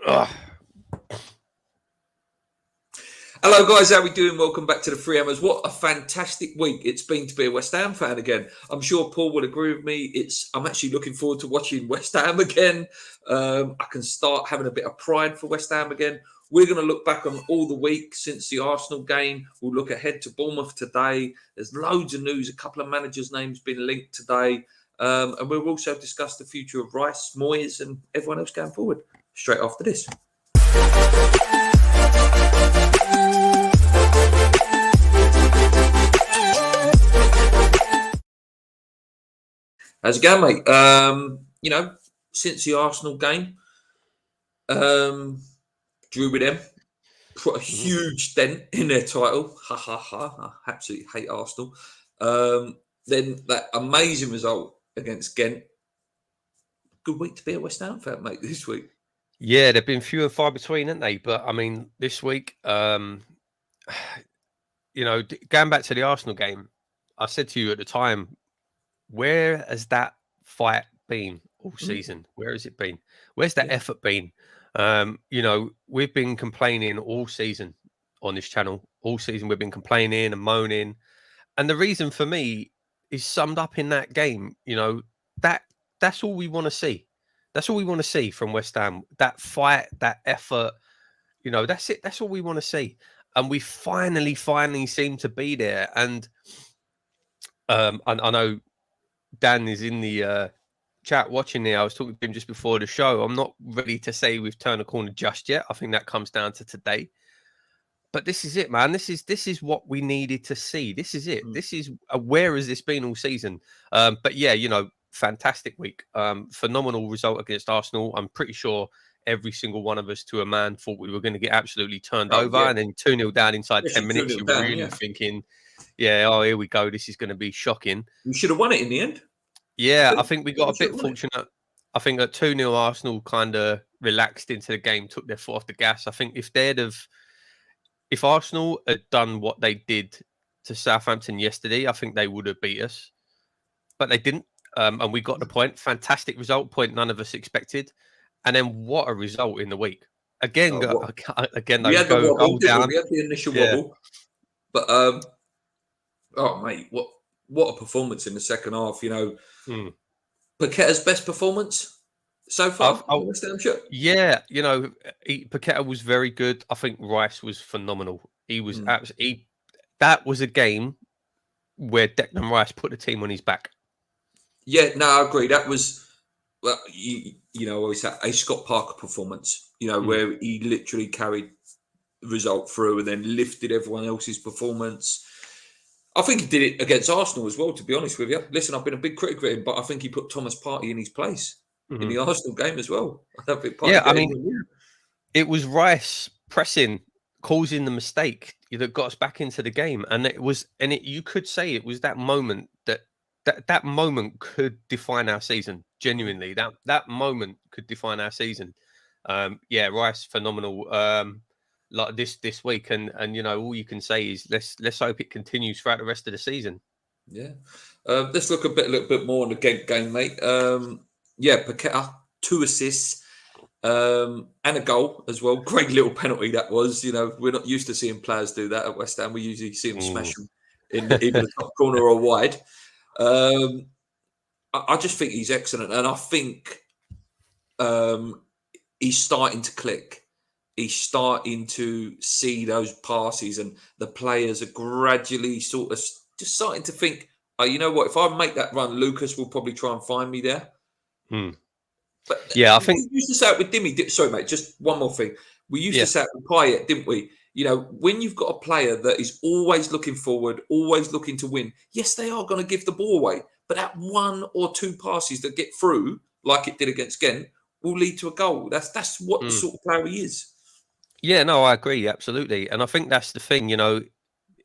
Ugh. Hello guys, how we doing? Welcome back to the Free Hammers. What a fantastic week it's been to be a West Ham fan again. I'm sure Paul will agree with me. I'm actually looking forward to watching West Ham again. I can start having a bit of pride for West Ham again. We're going to look back on all the week since the Arsenal game. We'll look ahead to Bournemouth today. There's loads of news. A couple of managers' names been linked today. And we'll also discuss the future of Rice, Moyes and everyone else going forward. Straight after this. How's it going, mate? Since the Arsenal game, drew with them, put a huge dent in their title. Ha ha ha! I absolutely hate Arsenal. Then that amazing result against Ghent. Good week to be a West Ham fan, mate. This week. Yeah, they've been few and far between, haven't they? But I mean, this week, going back to the Arsenal game, I said to you at the time, where has that fight been all season? Where has it been? Where's that effort been? We've been complaining all season on this channel. All season we've been complaining and moaning. And the reason for me is summed up in that game. That's all we want to see. That's all we want to see from West Ham. That fight, that effort. That's it. That's all we want to see. And we finally seem to be there. And I know Dan is in the chat watching there. I was talking to him just before the show. I'm not ready to say we've turned a corner just yet. I think that comes down to today. But this is it, man. This is what we needed to see. This is it. This is where has this been all season? But yeah, fantastic week. Phenomenal result against Arsenal. I'm pretty sure every single one of us to a man thought we were going to get absolutely turned over, and then 2-0 down inside 10 minutes. You're really thinking, here we go. This is going to be shocking. We should have won it in the end. Yeah, I think we got a bit fortunate. I think at 2-0, Arsenal kind of relaxed into the game, took their foot off the gas. I think if Arsenal had done what they did to Southampton yesterday, I think they would have beat us. But they didn't. And we got the point. Fantastic result, point none of us expected. And then what a result in the week. Again, we had the wobble, down. We had the initial wobble. But, mate, what a performance in the second half. Paqueta's best performance so far. Yeah, Paqueta was very good. I think Rice was phenomenal. He was absolutely. That was a game where Declan Rice put the team on his back. Yeah, no, I agree. That was, always a Scott Parker performance. Where he literally carried the result through and then lifted everyone else's performance. I think he did it against Arsenal as well, to be honest with you. Listen, I've been a big critic of him, but I think he put Thomas Partey in his place in the Arsenal game as well. It was Rice pressing, causing the mistake that got us back into the game. And you could say it was that moment that moment could define our season. Genuinely, that moment could define our season. Rice, phenomenal. Like this week, and all you can say is let's hope it continues throughout the rest of the season. Yeah, let's look a little bit more on the Ghent game, mate. Paqueta, 2 assists and a goal as well. Great little penalty that was. We're not used to seeing players do that at West Ham. We usually see them smash them in either the top corner or wide. I just think he's excellent, and I think he's starting to click. He's starting to see those passes, and the players are gradually sort of just starting to think, you know what, if I make that run, Lucas will probably try and find me there. But I think we used to say it with Dimmy. Sorry, mate, just one more thing. We used to say it with Payet, didn't we? When you've got a player that is always looking forward, always looking to win, yes, they are going to give the ball away, but that 1 or 2 passes that get through, like it did against Ghent, will lead to a goal. That's what the sort of player he is. Yeah, no, I agree, absolutely. And I think that's the thing, I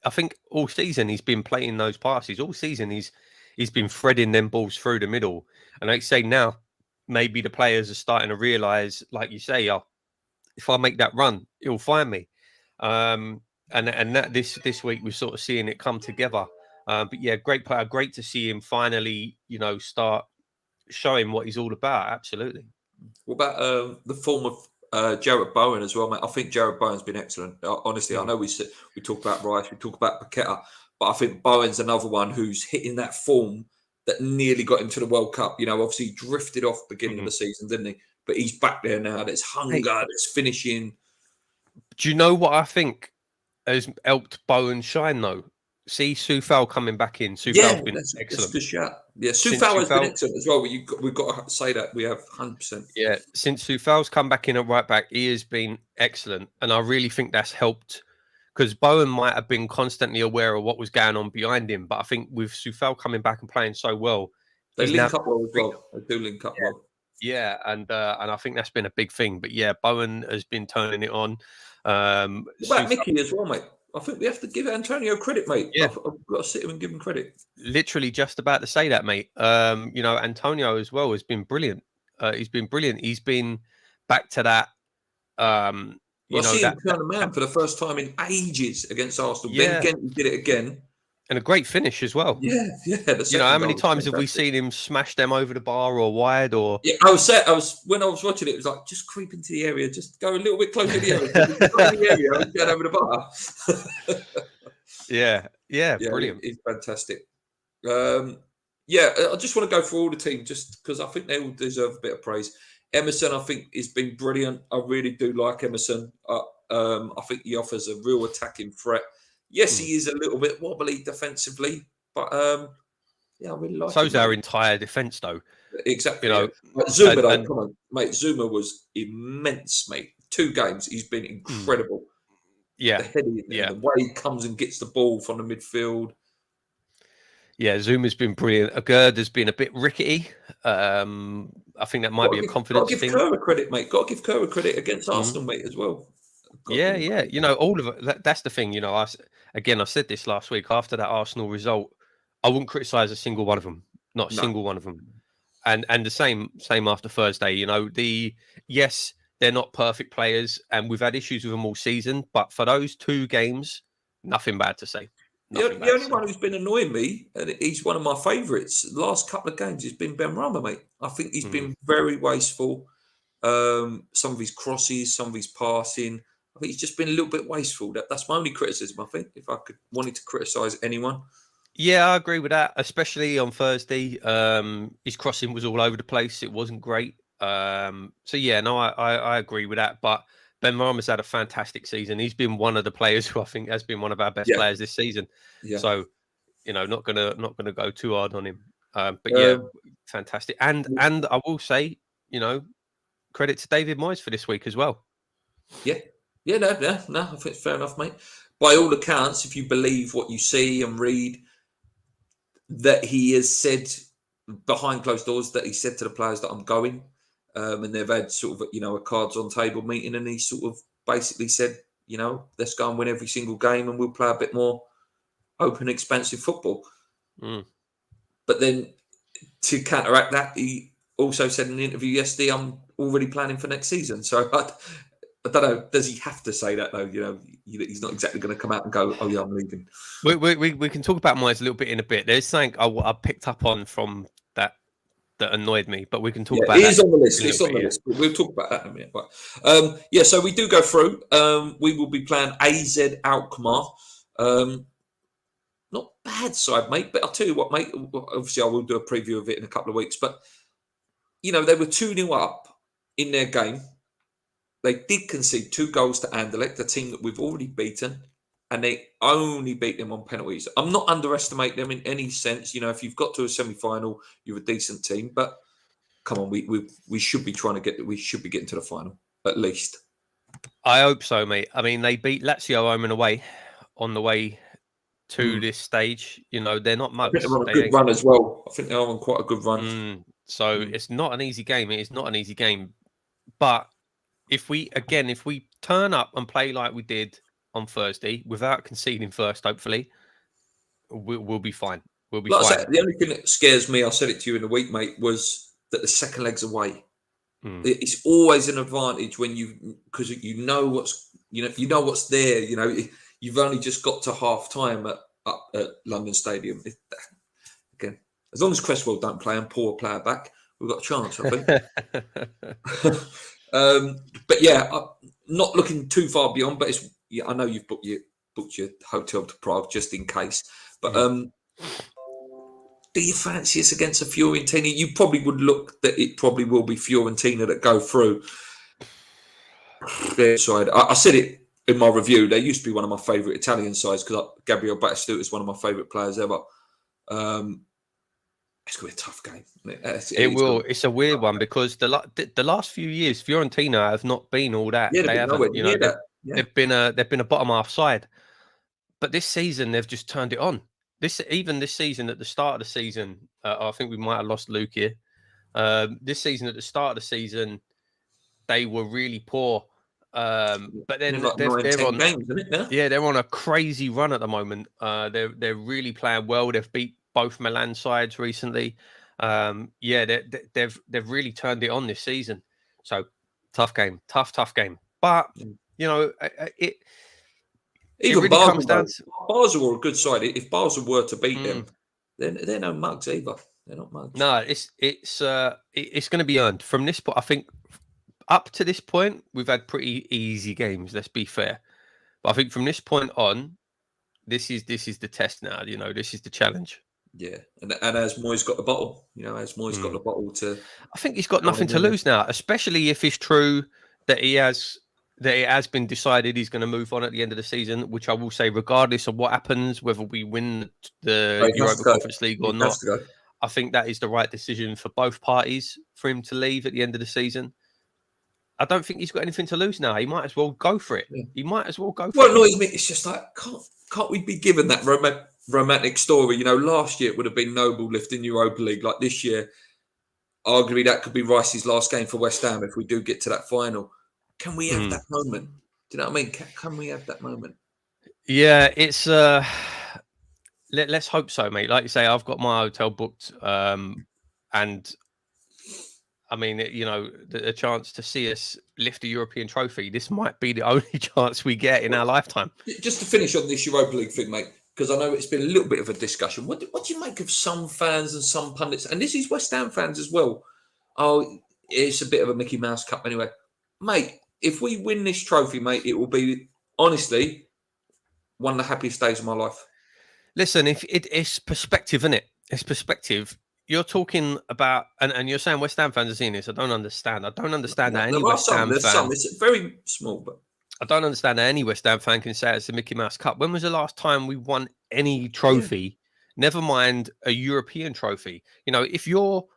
think all season he's been playing those passes. All season he's been threading them balls through the middle. And like I say now, maybe the players are starting to realise, like you say, if I make that run, he'll find me. And that this week we're sort of seeing it come together. But yeah, great player, great to see him finally, start showing what he's all about. Absolutely. What about the form of Jarrett Bowen as well, mate. I think Jarrett Bowen's been excellent. Honestly, I know we talk about Rice, we talk about Paqueta, but I think Bowen's another one who's hitting that form that nearly got him to the World Cup. Obviously he drifted off beginning of the season, didn't he? But he's back there now. There's hunger, there's finishing. Do you know what I think has helped Bowen shine though? See Soufal coming back in. Soufal's been excellent. That's a good shout. Yeah, Soufal has been excellent as well. We've got to say that we have 100%. Yeah, since Soufal's come back in at right back, he has been excellent, and I really think that's helped because Bowen might have been constantly aware of what was going on behind him, but I think with Soufal coming back and playing so well, they link up well as well. They do link up well. Yeah, and I think that's been a big thing. But yeah, Bowen has been turning it on. What about Mickey as well, mate? I think we have to give Antonio credit, mate. Yeah. I've got to sit him and give him credit. Literally just about to say that, mate. Antonio as well has been brilliant. He's been brilliant. He's been back to that. I see him turn a man for the first time in ages against Arsenal. Yeah. Then again, he did it again. And a great finish as well. Yeah. How many times have we seen him smash them over the bar or wide or? Yeah, when I was watching it, it was like just creep into the area, just go a little bit closer to the area, get over the bar. yeah, brilliant. He's fantastic. I just want to go for all the team, just because I think they all deserve a bit of praise. Emerson, I think, has been brilliant. I really do like Emerson. I think he offers a real attacking threat. Yes, he is a little bit wobbly defensively, but I really like him. So's our entire defence, though. Exactly. Zuma, come on, mate. Zuma was immense, mate. 2 games, he's been incredible. Yeah, the way he comes and gets the ball from the midfield. Yeah, Zuma's been brilliant. Agurd has been a bit rickety. I think that might be a confidence thing. Got to give Kerr credit, mate. Got to give Kerr credit against Arsenal, mate, as well. Yeah. All of it. That's the thing. I said this last week after that Arsenal result. I wouldn't criticise a single one of them. Not a single one of them. And the same after Thursday. Yes, they're not perfect players, and we've had issues with them all season. But for those 2 games, nothing bad to say. The only one who's been annoying me, and he's one of my favourites, the last couple of games, has been Benrahma, mate. I think he's been very wasteful. Some of his crosses, some of his passing. I think he's just been a little bit wasteful. That's my only criticism, I think, if I wanted to criticise anyone. Yeah, I agree with that, especially on Thursday. His crossing was all over the place. It wasn't great. I agree with that. But Benrahma's had a fantastic season. He's been one of the players who I think has been one of our best players this season. Yeah. So, not gonna go too hard on him. Fantastic. And I will say, credit to David Moyes for this week as well. Yeah. Yeah, no, I think it's fair enough, mate. By all accounts, if you believe what you see and read, that he has said behind closed doors that he said to the players that I'm going, and they've had sort of, a cards on table meeting, and he sort of basically said, let's go and win every single game and we'll play a bit more open, expansive football. But then to counteract that, he also said in an interview yesterday, I'm already planning for next season. So I don't know. Does he have to say that though? He's not exactly going to come out and go, "Oh yeah, I'm leaving." We can talk about Moyes a little bit in a bit. There's something I picked up on from that annoyed me, but we can talk about. It is on the list. It's on the list. We'll talk about that in a minute. But so we do go through. We will be playing AZ Alkmaar. Not bad side, mate. But I'll tell you what, mate. Obviously, I will do a preview of it in a couple of weeks. But they were 2-0 up in their game. They did concede 2 goals to Anderlecht, the team that we've already beaten, and they only beat them on penalties. I'm not underestimating them in any sense. If you've got to a semi-final, you're a decent team. But come on, we should be getting to the final at least. I hope so, mate. I mean, they beat Lazio home and away on the way to this stage. They're not much. I think they're on a good run as well. I think they're on quite a good run. It's not an easy game. It is not an easy game, but. If we turn up and play like we did on Thursday without conceding first, hopefully, we'll be fine. We'll be fine. I said, the only thing that scares me, I said it to you in the week, mate, was that the second leg's away. It's always an advantage when because you know what's there. You've only just got to half time at London Stadium. Again, as long as Cresswell don't play and Paul player back, we've got a chance, I think. But yeah, not looking too far beyond. But I know you've booked your hotel to Prague just in case. But do you fancy us against a Fiorentina? You probably would look that it probably will be Fiorentina that go through. Side. I said it in my review. They used to be one of my favourite Italian sides because Gabriel Batistuta is one of my favourite players ever. It's going to be a tough game. It will. It's a weird one because the last few years, Fiorentina have not been all that. Yeah, they haven't. You know, they've been a bottom half side. But this season, they've just turned it on. Even this season, at the start of the season, I think we might have lost Luke here. This season, at the start of the season, they were really poor. But then they're on games, isn't it? Yeah, they're on a crazy run at the moment. They're really playing well. They've beat both Milan sides recently. They've really turned it on this season. So tough game. But you know, even really Basel, comes down to Basel are a good side. If Basel were to beat them, they're no mugs either. They're not mugs. No, it's going to be earned from this point. I think up to this point we've had pretty easy games. Let's be fair, but I think from this point on, this is the test now. You know, this is the challenge. Yeah, and as Moyes got the bottle, got the bottle to. I think he's got nothing to lose now, especially if it's true that it has been decided he's going to move on at the end of the season, which I will say, regardless of what happens, whether we win the Europa Conference League or not, I think that is the right decision for both parties for him to leave at the end of the season. I don't think he's got anything to lose now. He might as well go for it. Yeah. He might as well go for it. What annoys me, it's just like, can't we be given that romantic story? You know, last year it would have been Noble lifting Europa League. Like this year, arguably that could be Rice's last game for West Ham if we do get to that final. Can we have that moment? Do you know what I mean? Can we have that moment? Yeah, it's let's hope so, mate. Like you say, I've got my hotel booked, and I mean, you know, a chance to see us lift a European trophy. This might be the only chance we get in our lifetime. Just to finish on this Europa League thing, mate, because I know it's been a little bit of a discussion. What do you make of some fans and some pundits, and this is West Ham fans as well? Oh, it's a bit of a Mickey Mouse Cup anyway, mate. If we win this trophy, mate, it will be, honestly, one of the happiest days of my life. Listen, if it's perspective, isn't it? It's perspective. You're talking about, and you're saying West Ham fans are seeing this. I don't understand. That any West Ham fan. It's very small, but I don't understand that any West Ham fan can say it's a Mickey Mouse Cup. When was the last time we won any trophy? Yeah. Never mind a European trophy. You know, if you're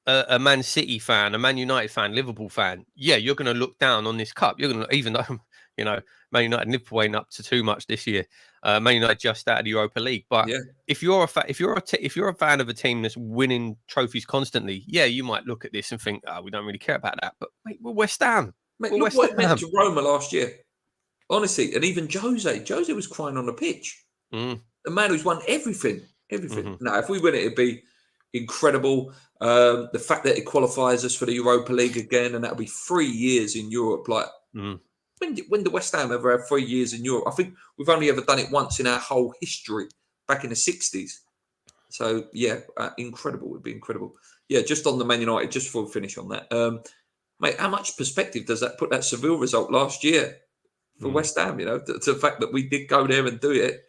a Man City fan, a Man United fan, Liverpool fan, yeah, you're going to look down on this cup. You're going to, even though, you know, Man United and Liverpool ain't up to too much this year. Man United just out of the Europa League. But if you're a fan of a team that's winning trophies constantly, yeah, you might look at this and think, we don't really care about that. But mate, we're West Ham. Mate, look what it meant to Roma last year. Honestly, and even Jose was crying on the pitch. The man who's won everything. Now, if we win it, it'd be incredible. The fact that it qualifies us for the Europa League again, and that'll be 3 years in Europe. Like, when did West Ham ever have 3 years in Europe? I think we've only ever done it once in our whole history, back in the 60s. So, yeah, incredible. It would be incredible. Yeah, just on the Man United, just before we finish on that. Mate, how much perspective does that put that Seville result last year for West Ham? You know, to the fact that we did go there and do it,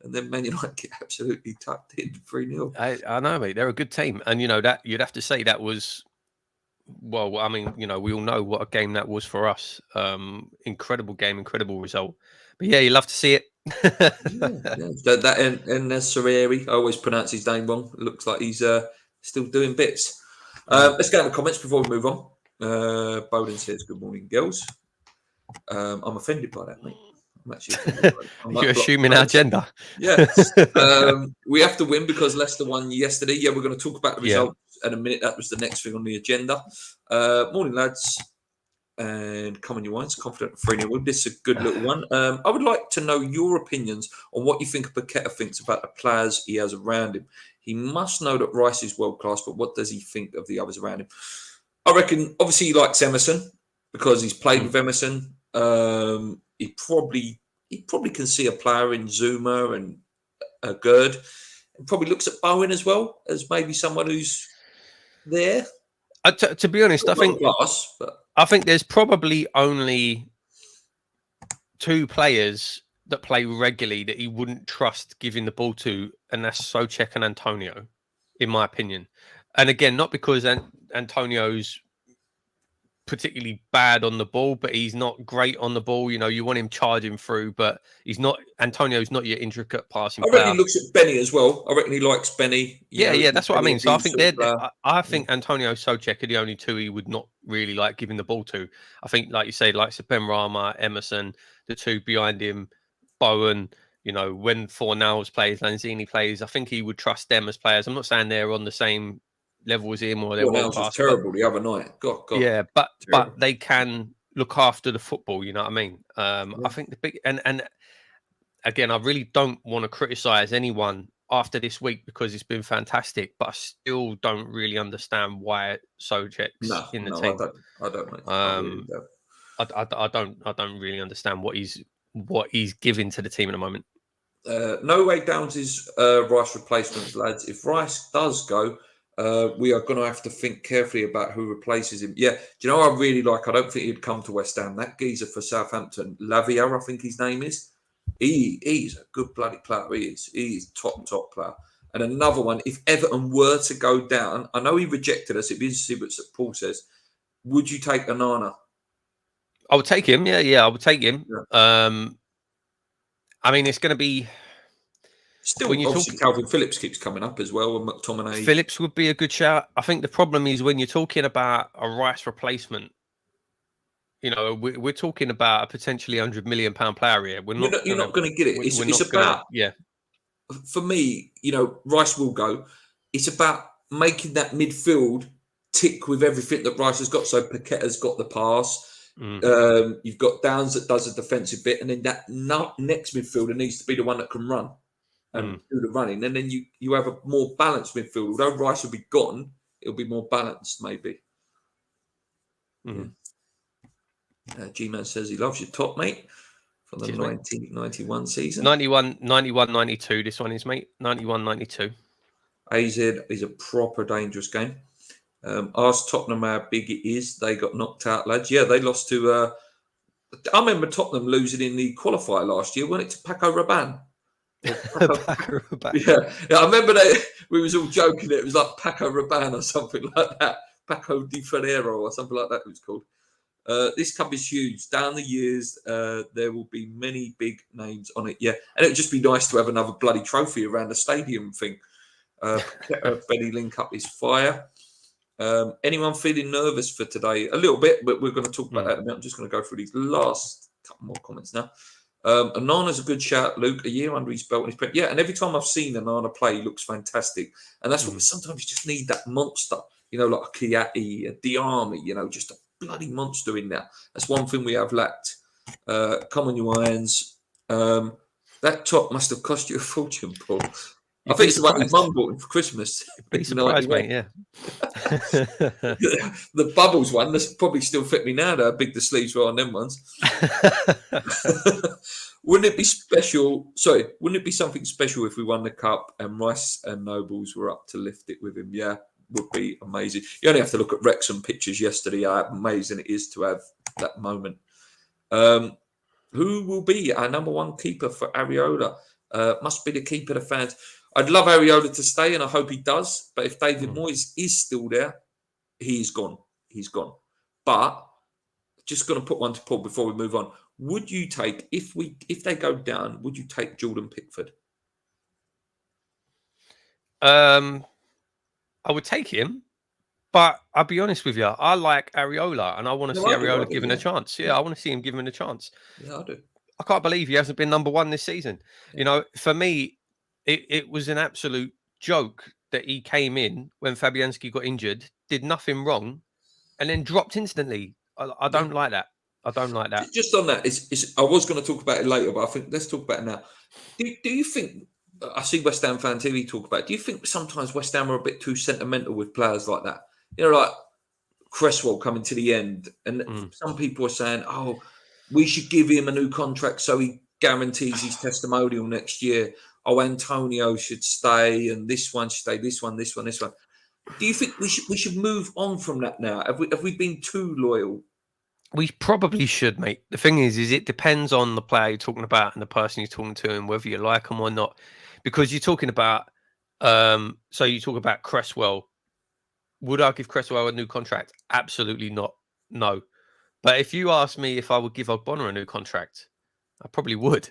and then Man United get absolutely tucked in 3-0. I know, mate. They're a good team. And, you know, that you'd have to say that was, well, I mean, you know, we all know what a game that was for us. Incredible game, incredible result. But, yeah, you love to see it. That and Serreri, I always pronounce his name wrong. It looks like he's still doing bits. Let's go to the comments before we move on. Bowden says, good morning, girls. I'm offended by that, mate. You're assuming our gender. Yeah. We have to win because Leicester won yesterday. Yeah, we're going to talk about the results in a minute. That was the next thing on the agenda. Morning, lads. And come on, your wines. Confident 3-0. This is a good little one. I would like to know your opinions on what you think Paqueta thinks about the players he has around him. He must know that Rice is world class, but what does he think of the others around him? I reckon, obviously, he likes Emerson because he's played with Emerson. He probably can see a player in Zuma and Gerd, and probably looks at Bowen as well as maybe someone who's there. To be honest, I think class, but I think there's probably only 2 players that play regularly that he wouldn't trust giving the ball to, and that's Souček and Antonio, in my opinion. And again, not because Antonio's particularly bad on the ball, but he's not great on the ball. You know, you want him charging through, but he's not. Antonio's not your intricate passing I reckon player. he looks at Benny as well. I recken he likes Benny. Yeah, that's what I mean. So I think I think Yeah. Antonio, Souček are the only 2 he would not really like giving the ball to. I think, like you say, like Ben Rama, Emerson, the 2 behind him, Bowen. You know, when Fornals plays, Lanzini plays, I think he would trust them as players. I'm not saying they're on the same level as him or they're world Fornals was class, but terrible the other night. God. yeah, but Terrible. they can look after the football. You know what I mean? Yeah. I think the big and again, I really don't want to criticize anyone after this week because it's been fantastic, but I still don't really understand why Souček's in the team. I don't. Mate. I don't really understand what he's giving to the team at the moment. No way Downs is Rice replacements, lads. If Rice does go, we are going to have to think carefully about who replaces him. Yeah, do you know what I really like? I don't think he'd come to West Ham. That geezer for Southampton, Lavia, I think his name is. He's a good bloody player. He's top player. And another one, if Everton were to go down, I know he rejected us. It'd be interesting what Paul says. Would you take Onana? I would take him. Yeah, I would take him. Yeah. I mean, it's going to be still obviously Calvin Phillips keeps coming up as well, and McTominay. Phillips would be a good shout. I think the problem is when you're talking about a Rice replacement. You know, we're talking about a potentially £100 million player here. You're not going to get it. It's about For me, you know, Rice will go. It's about making that midfield tick with everything that Rice has got. So Paqueta's got the pass. You've got Downs that does a defensive bit, and then that next midfielder needs to be the one that can run and do the running. And then you have a more balanced midfield. Although Rice will be gone, it'll be more balanced, maybe. Mm-hmm. G-Man says he loves your top, mate, for the 1991 season. 91, 92, this one is, mate. 91, 92. AZ is a proper dangerous game. Ask Tottenham how big it is. They got knocked out, lads. Yeah, they lost to... I remember Tottenham losing in the qualifier last year. Went it to Paco Rabanne? Yeah, I remember we was all joking. It was like Paco Rabanne or something like that. Paco Di Ferrero or something like that it was called. This cup is huge. Down the years, there will be many big names on it. Yeah, and it would just be nice to have another bloody trophy around the stadium thing. Benny Link up is fire. Anyone feeling nervous for today? A little bit, but we're going to talk about that in a minute. I'm just going to go through these last couple more comments now. Onana's a good shout, Luke. A year under his belt. Yeah, and every time I've seen Onana play, he looks fantastic. And that's what sometimes you just need, that monster. You know, like a Chiatti, a Diarmi, you know, just a bloody monster in there. That's one thing we have lacked. Come on, you irons. That top must have cost you a fortune, Paul. I think it's the one his mum bought him for Christmas. Be surprised, mate, yeah. The bubbles one, that's probably still fit me now, though, how big the sleeves were on them ones. Wouldn't it be special? Sorry, wouldn't it be something special if we won the cup and Rice and Nobles were up to lift it with him? Yeah, would be amazing. You only have to look at Wrexham pictures yesterday, how amazing it is to have that moment. Who will be our number one keeper for Areola? Must be the keeper the fans. I'd love Areola to stay, and I hope he does. But if David Moyes is still there, he's gone. He's gone. But just going to put one to Paul before we move on. Would you take, if they go down, would you take Jordan Pickford? I would take him, but I'll be honest with you. I like Areola, and I want to see Areola given a chance. Yeah, I want to see him given a chance. Yeah, I do. I can't believe he hasn't been number one this season. Yeah. You know, for me, it was an absolute joke that he came in when Fabianski got injured, did nothing wrong, and then dropped instantly. I don't like that. I don't like that. Just on that, I was going to talk about it later, but I think let's talk about it now. Do you think, I see West Ham fan TV talk about it, do you think sometimes West Ham are a bit too sentimental with players like that? You know, like Cresswell coming to the end, and some people are saying, oh, we should give him a new contract so he guarantees his testimonial next year. Oh, Antonio should stay, and this one should stay, this one. Do you think we should move on from that now? Have we been too loyal We probably should, mate. The thing is it depends on the player you're talking about and the person you're talking to and whether you like them or not. Because you're talking about, so you talk about Cresswell. Would I give Cresswell a new contract? Absolutely not. No. But if you ask me if I would give Ogbonna a new contract, I probably would.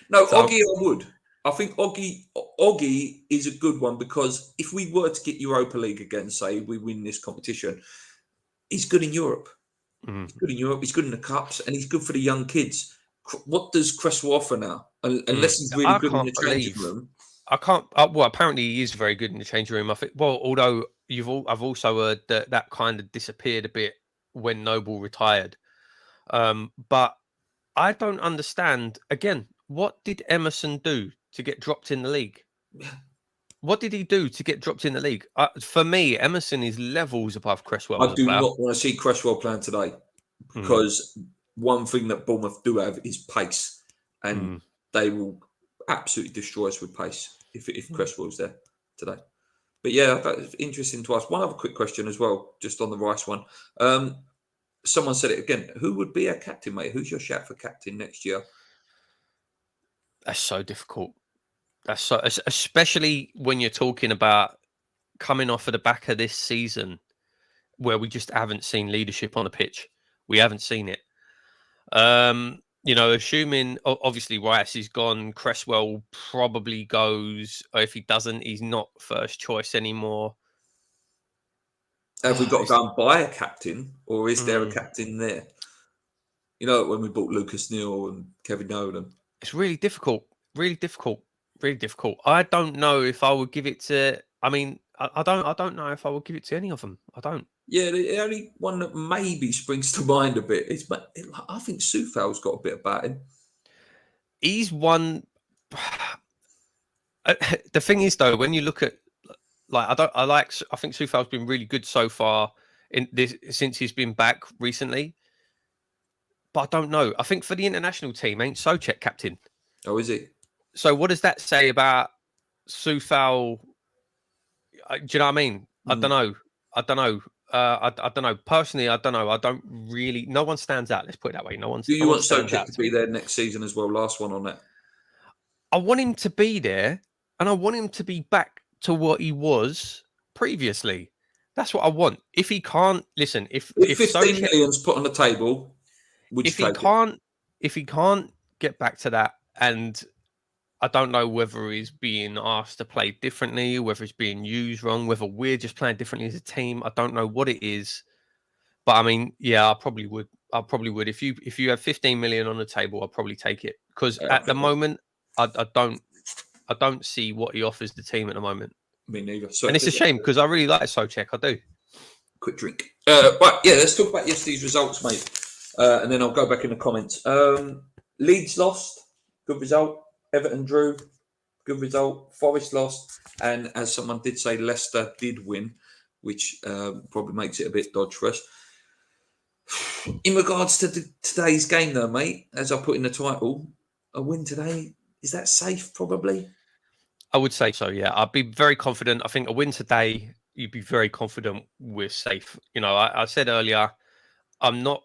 No, So, Oggy, I would. I think Oggy is a good one because if we were to get Europa League again, say we win this competition, he's good in Europe. He's good in Europe. He's good in the cups, and he's good for the young kids. What does Cresswell offer now? Unless he's really I good in can't the changing believe. room. I can't. Well, apparently he is very good in the changing room. I think. Well, although I've also heard that kind of disappeared a bit when Noble retired. But I don't understand. Again, what did Emerson do to get dropped in the league? What did he do to get dropped in the league? For me, Emerson is levels above Cresswell as I a do player. not want to see Cresswell playing today because one thing that Bournemouth do have is pace, and they will absolutely destroy us with pace if Cresswell's there today. But yeah, that's interesting to ask. One other quick question as well, just on the Rice one. Someone said it again. Who would be our captain, mate? Who's your shout for captain next year? That's so difficult. That's so, especially when you're talking about coming off of the back of this season where we just haven't seen leadership on the pitch. We haven't seen it. Assuming obviously Rice is gone, Cresswell probably goes. Or if he doesn't, he's not first choice anymore. Have we got to go and buy a captain, or is there a captain there? You know, when we bought Lucas Neal and Kevin Nolan. It's really difficult. Really difficult. Really difficult. I don't know if I would give it to. I mean, I don't know if I would give it to any of them. I don't. Yeah, the only one that maybe springs to mind a bit is, but I think Soufal's got a bit about him. He's one. The thing is, though, when you look at I think Soufal's been really good so far in this since he's been back recently. But I don't know. I think for the international team, ain't Souček captain? Oh, is he? So what does that say about Soufal? Do you know what I mean? I don't know. I don't know. I don't know. Personally, I don't know. I don't really. No one stands out. Let's put it that way. No one. Do you no one want stands Souček out to be there next season as well? Last one on that. I want him to be there, and I want him to be back to what he was previously. That's what I want. If he can't listen, if 15 million's put on the table, if he can't get back to that, and I don't know whether he's being asked to play differently, whether it's being used wrong, whether we're just playing differently as a team. I don't know what it is, but I mean, yeah, I probably would. If you have 15 million on the table, I'll probably take it because at the moment, I don't see what he offers the team at the moment. Me neither. So and it's a shame because I really like Souček. I do. Quick drink. Right, yeah, let's talk about yesterday's results, mate. And then I'll go back in the comments. Leeds lost. Good result. Everton drew. Good result. Forest lost. And as someone did say, Leicester did win, which probably makes it a bit dodge for us. In regards to today's game, though, mate, as I put in the title, a win today, is that safe, probably? I would say so, yeah. I'd be very confident. I think a win today, you'd be very confident we're safe. You know, I said earlier, I'm not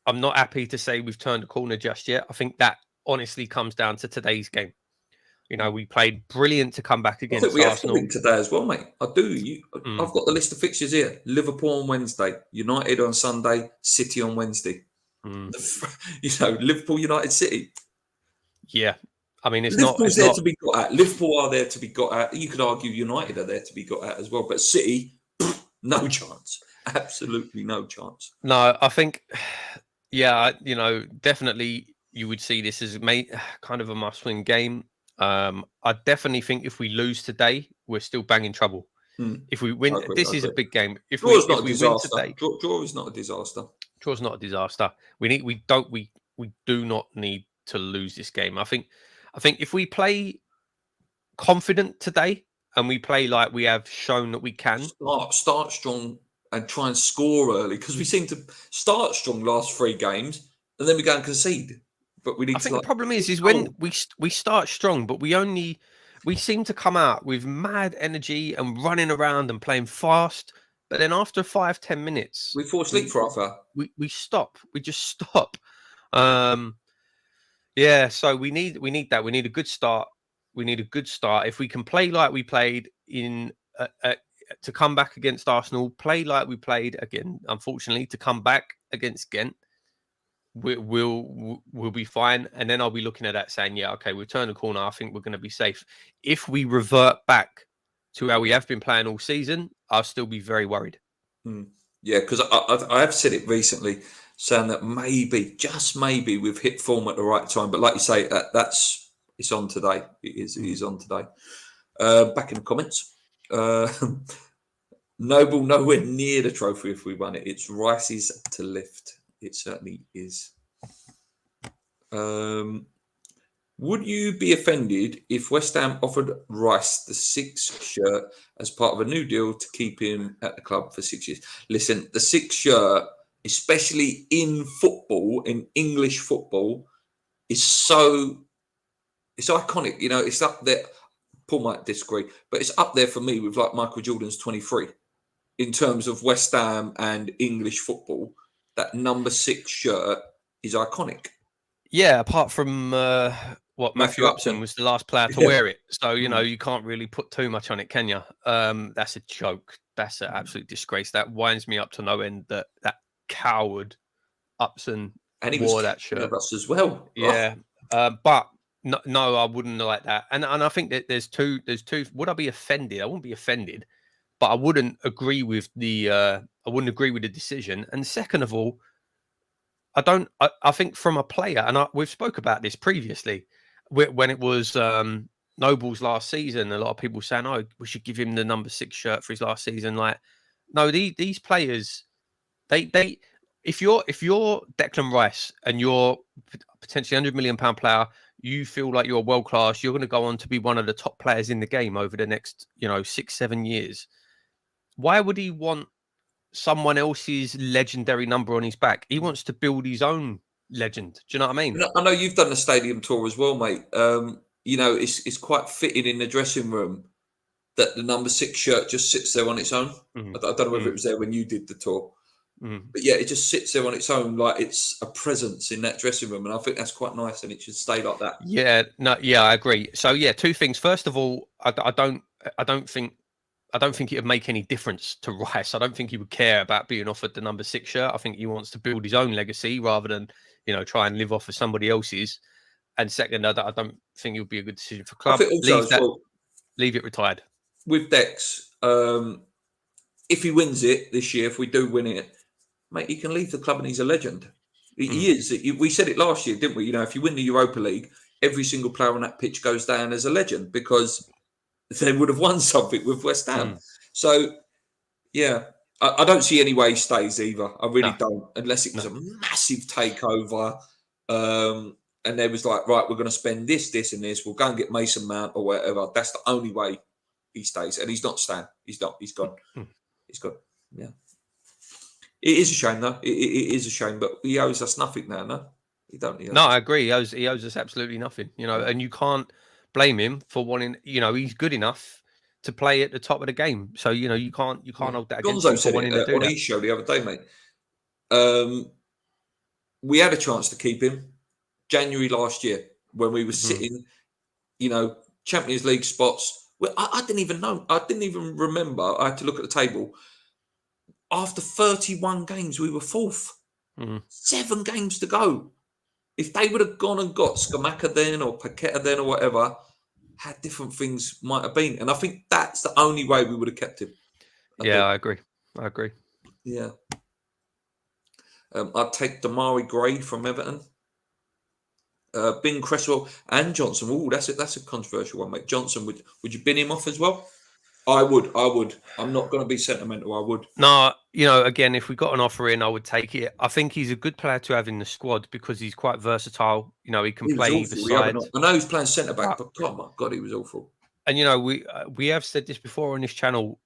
happy to say we've turned a corner just yet. I think that honestly comes down to today's game. You know, we played brilliant to come back against Arsenal. I think we have to win today as well, mate. I do. I've got the list of fixtures here. Liverpool on Wednesday, United on Sunday, City on Wednesday. Liverpool, United, City. Yeah. I mean, Liverpool's there to be got at. Liverpool are there to be got at. You could argue United are there to be got at as well. But City, no chance. Absolutely no chance. No, I think, yeah, definitely you would see this as kind of a must-win game. I definitely think if we lose today, we're still banging trouble. If we win, this is a big game. If we win today, draw is not a disaster. Draw is not a disaster. We do not need to lose this game. I think if we play confident today and we play like we have shown that we can start strong and try and score early, because we seem to start strong last 3 games and then we go and concede. But we need I think the problem is when we start strong, but we seem to come out with mad energy and running around and playing fast. But then after 5-10 minutes, we fall asleep for half an hour. We stop. We just stop. Yeah. So we need that. We need a good start. We need a good start. If we can play like we played in to come back against Arsenal, play like we played again. Unfortunately, to come back against Ghent, we'll be fine. And then I'll be looking at that saying, yeah, okay, we've turned the corner. I think we're going to be safe. If we revert back to how we have been playing all season, I'll still be very worried. Yeah, because I have said it recently, saying that maybe, just maybe, we've hit form at the right time. But like you say, it's on today. It is on today. Back in the comments. Noble nowhere near the trophy if we won it. It's Rice's to lift. It certainly is. Would you be offended if West Ham offered Rice the 6 shirt as part of a new deal to keep him at the club for 6 years? Listen, the 6 shirt, especially in football, in English football, is it's iconic. You know, it's up there. Paul might disagree, but it's up there for me with like Michael Jordan's 23 in terms of West Ham and English football. That number 6 shirt is iconic. Yeah, apart from Matthew Upson was the last player to wear it. So, you know, you can't really put too much on it, can you? That's a joke. That's an absolute disgrace. That winds me up to no end that coward Upson and he wore was that shirt. Of us as well. Yeah. But no, I wouldn't like that. And I think that there's two. Would I be offended? I wouldn't be offended, but I wouldn't agree with the decision. And second of all, I think from a player, and we've spoke about this previously, when it was Noble's last season, a lot of people saying, "Oh, we should give him the number 6 shirt for his last season." Like, no, these players, if you're Declan Rice and you're potentially £100 million player, you feel like you're world class, you're going to go on to be one of the top players in the game over the next 6-7 years. Why would he want someone else's legendary number on his back? He wants to build his own legend. Do you know what I mean? I know you've done the stadium tour as well, mate. It's quite fitting in the dressing room that the number 6 shirt just sits there on its own. I don't know whether it was there when you did the tour, but yeah, it just sits there on its own, like it's a presence in that dressing room, and I think that's quite nice, and it should stay like that. Yeah, no, yeah, I agree. So yeah, two things. First of all, I don't think it would make any difference to Rice. I don't think he would care about being offered the number 6 shirt. I think he wants to build his own legacy rather than, try and live off of somebody else's. And second, I don't think it would be a good decision for club. Leave it retired. With Dex, if he wins it this year, if we do win it, mate, he can leave the club and he's a legend. He is. We said it last year, didn't we? If you win the Europa League, every single player on that pitch goes down as a legend because they would have won something with West Ham. So, yeah, I don't see any way he stays either. I really don't, unless it was a massive takeover. And they was like, right, we're going to spend this, and this. We'll go and get Mason Mount or whatever. That's the only way he stays. And he's not staying. He's not. He's gone. He's gone. Yeah. It is a shame, though. It is a shame, but he owes us nothing now, no? He don't. No, I agree. He owes us absolutely nothing, and you can't blame him for wanting, he's good enough to play at the top of the game. So, you can't hold that against him for wanting to do on that. his show the other day, mate. We had a chance to keep him January last year when we were sitting, Champions League spots. Well, I didn't even know. I didn't even remember. I had to look at the table. After 31 games, we were 4th. 7 games to go. If they would have gone and got Skamaka then or Paqueta then or whatever, how different things might have been. And I think that's the only way we would have kept him. I agree. Yeah. I'd take Damari Gray from Everton. Bin Cresswell and Johnson. Oh, that's a controversial one, mate. Johnson, would you bin him off as well? I would. I'm not going to be sentimental. I would. No, again, if we got an offer in, I would take it. I think he's a good player to have in the squad because he's quite versatile. He can play either side. I know he's playing centre back, but oh my God, he was awful. And we have said this before on this channel.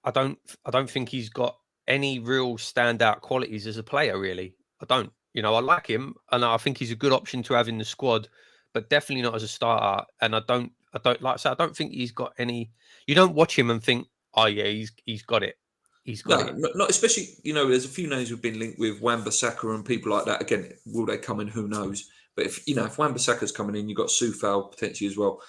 I don't think he's got any real standout qualities as a player. Really, I don't. I like him, and I think he's a good option to have in the squad, but definitely not as a starter. And I don't like I said, I don't think he's got any. You don't watch him and think, oh yeah, he's got it. he's got it. Not especially. There's a few names we've been linked with, Wan-Bissaka and people like that. Again, will they come in? Who knows? But if Wan-Bissaka's coming in, you've got Soufal potentially as well.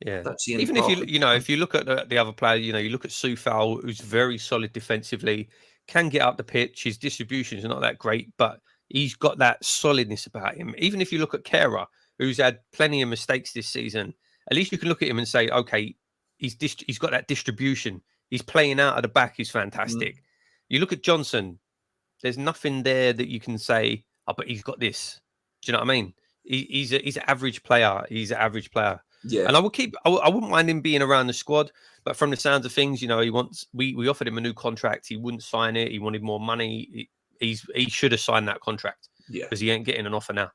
Yeah. I don't see any Even if path. if you look at the other player, you look at Soufal, who's very solid defensively, can get up the pitch. His distributions are not that great, but he's got that solidness about him. Even if you look at Kera, who's had plenty of mistakes this season, at least you can look at him and say, okay, he's got that distribution. He's playing out of the back. He's fantastic. You look at Johnson. There's nothing there that you can say, oh, but he's got this. Do you know what I mean? He's an average player. He's an average player. Yeah. And I wouldn't mind him being around the squad, but from the sounds of things, we offered him a new contract. He wouldn't sign it. He wanted more money. He should have signed that contract. Yeah. Because he ain't getting an offer now.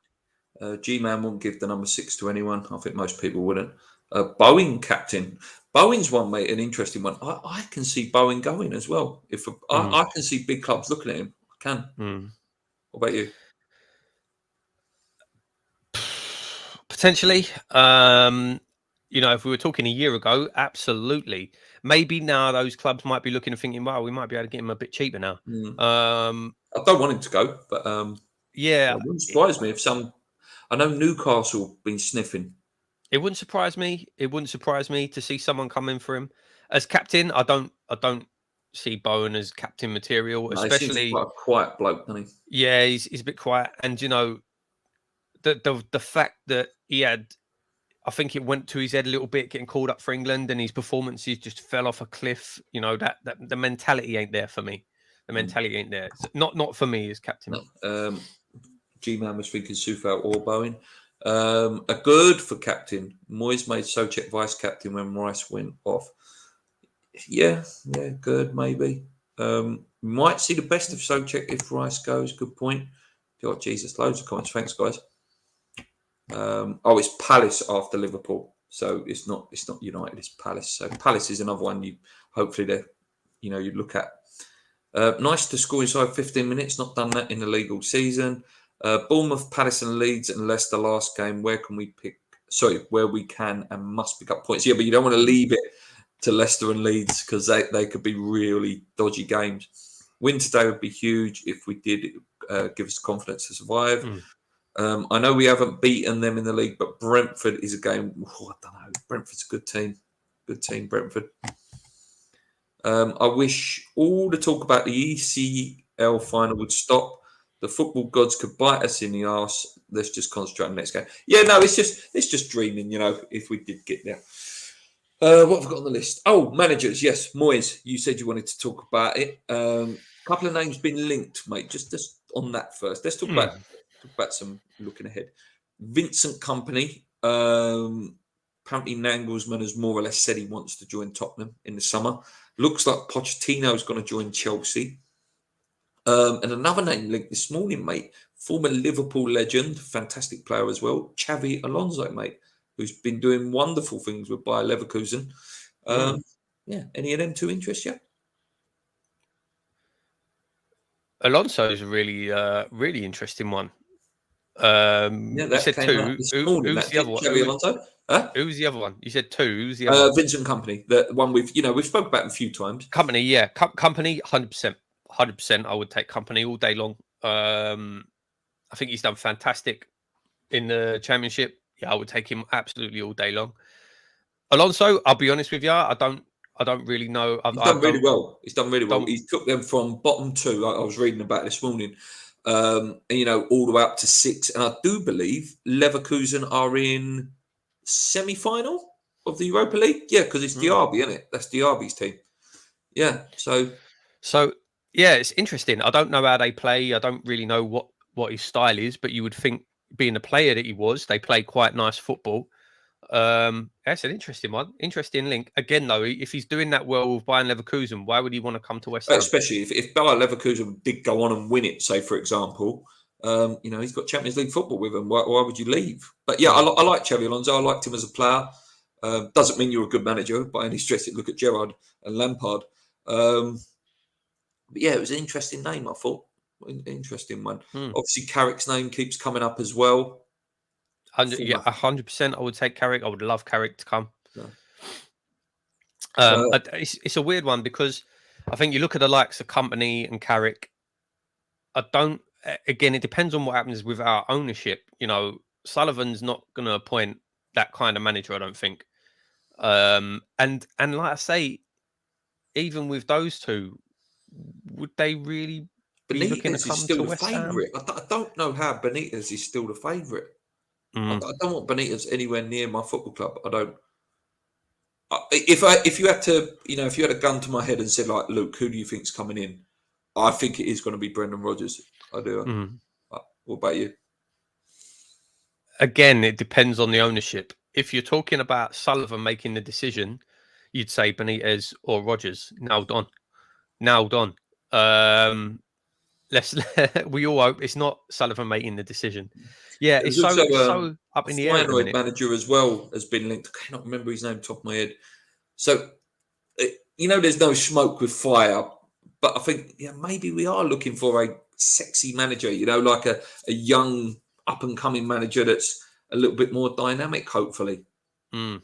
G-Man won't give the number 6 to anyone. I think most people wouldn't. Bowen captain. Bowen's one, mate, an interesting one. I can see Bowen going as well. I can see big clubs looking at him. I can. What about you? Potentially. If we were talking a year ago, absolutely. Maybe now those clubs might be looking and thinking, well, we might be able to get him a bit cheaper now. I don't want him to go, but yeah, it wouldn't surprise me if some. I know Newcastle been sniffing. It wouldn't surprise me. It wouldn't surprise me to see someone come in for him as captain. I don't see Bowen as captain material, especially. He seems quite a quiet bloke, doesn't he? Yeah, he's a bit quiet, and the fact that he had, I think it went to his head a little bit getting called up for England, and his performances just fell off a cliff. That the mentality ain't there for me. The mentality ain't there. It's not for me as captain. No. G-Man was thinking Soufal or Bowen. A good for captain. Moyes made Souček vice captain when Rice went off. Yeah, good maybe. Might see the best of Souček if Rice goes. Good point. Oh Jesus, loads of comments. Thanks, guys. It's Palace after Liverpool, so it's not United. It's Palace. So Palace is another one. You look at. Nice to score inside 15 minutes. Not done that in the league all season. Bournemouth, Palace, and Leeds and Leicester last game. Where we can and must pick up points. Yeah, but you don't want to leave it to Leicester and Leeds because they could be really dodgy games. Win today would be huge if we did give us confidence to survive. I know we haven't beaten them in the league, but Brentford is a game. I don't know. Brentford's a good team. Good team, Brentford. I wish all the talk about the ECL final would stop. The football gods could bite us in the arse. Let's just concentrate on the next game. Yeah, no, it's just dreaming, if we did get there. What have I got on the list? Oh, managers, yes. Moyes, you said you wanted to talk about it. Couple of names been linked, mate. Just on that first. Let's talk about some looking ahead. Vincent Kompany. Apparently Nagelsmann has more or less said he wants to join Tottenham in the summer. Looks like Pochettino's going to join Chelsea. And another name linked this morning, mate. Former Liverpool legend, fantastic player as well, Xavi Alonso, mate, who's been doing wonderful things with Bayer Leverkusen. Any of them two interest you? Alonso is a really interesting one. That said came two. out this morning. Who's the other one? Xavi Alonso. Huh? Who's the other one? You said two. Who's the other one? Vincent Kompany, the one we've spoken about a few times. Company, yeah, Company, 100%. I would take Company all day long. I think he's done fantastic in the Championship. Yeah, I would take him absolutely all day long. Alonso, I'll be honest with you, I don't really know. He's done really well. He's done really well. He took them from bottom two. I was reading about this morning. All the way up to 6. And I do believe Leverkusen are in semi-final of the Europa League. Yeah, because it's Diaby, isn't it? That's Diaby's team. Yeah, so yeah, it's interesting. I don't know how they play. I don't really know what his style is, but you would think, being the player that he was, they play quite nice football. That's an interesting one. Interesting link. Again, though, if he's doing that well with Bayern Leverkusen, why would he want to come to West Ham? Especially if Bayer Leverkusen did go on and win it, say, for example, he's got Champions League football with him. Why would you leave? But yeah, I like Xavi Alonso. I liked him as a player. Doesn't mean you're a good manager by any stretch. Look at Gerrard and Lampard. But yeah, it was an interesting name, I thought. Interesting one. Obviously, Carrick's name keeps coming up as well. 100%. I would take Carrick. I would love Carrick to come. Yeah. It's a weird one because I think you look at the likes of Company and Carrick. Again, it depends on what happens with our ownership. Sullivan's not going to appoint that kind of manager, I don't think. And like I say, even with those two, would they really be looking to Benitez is come still to the West Ham? favourite. I don't know how Benitez is still the favourite. I don't want Benitez anywhere near my football club. I don't. If you had to, if you had a gun to my head and said, like, Luke, who do you think's coming in? I think it is going to be Brendan Rodgers. I do. What about you? Again, it depends on the ownership. If you're talking about Sullivan making the decision, you'd say Benitez or Rodgers. Nailed on. We all hope it's not Sullivan making the decision. Yeah, There's it's also so up a in the air at the Feyenoord minute. manager as well has been linked. I cannot remember his name top of my head. So, there's no smoke with fire, but I think maybe we are looking for a sexy manager, like a young up and coming manager that's a little bit more dynamic, hopefully. I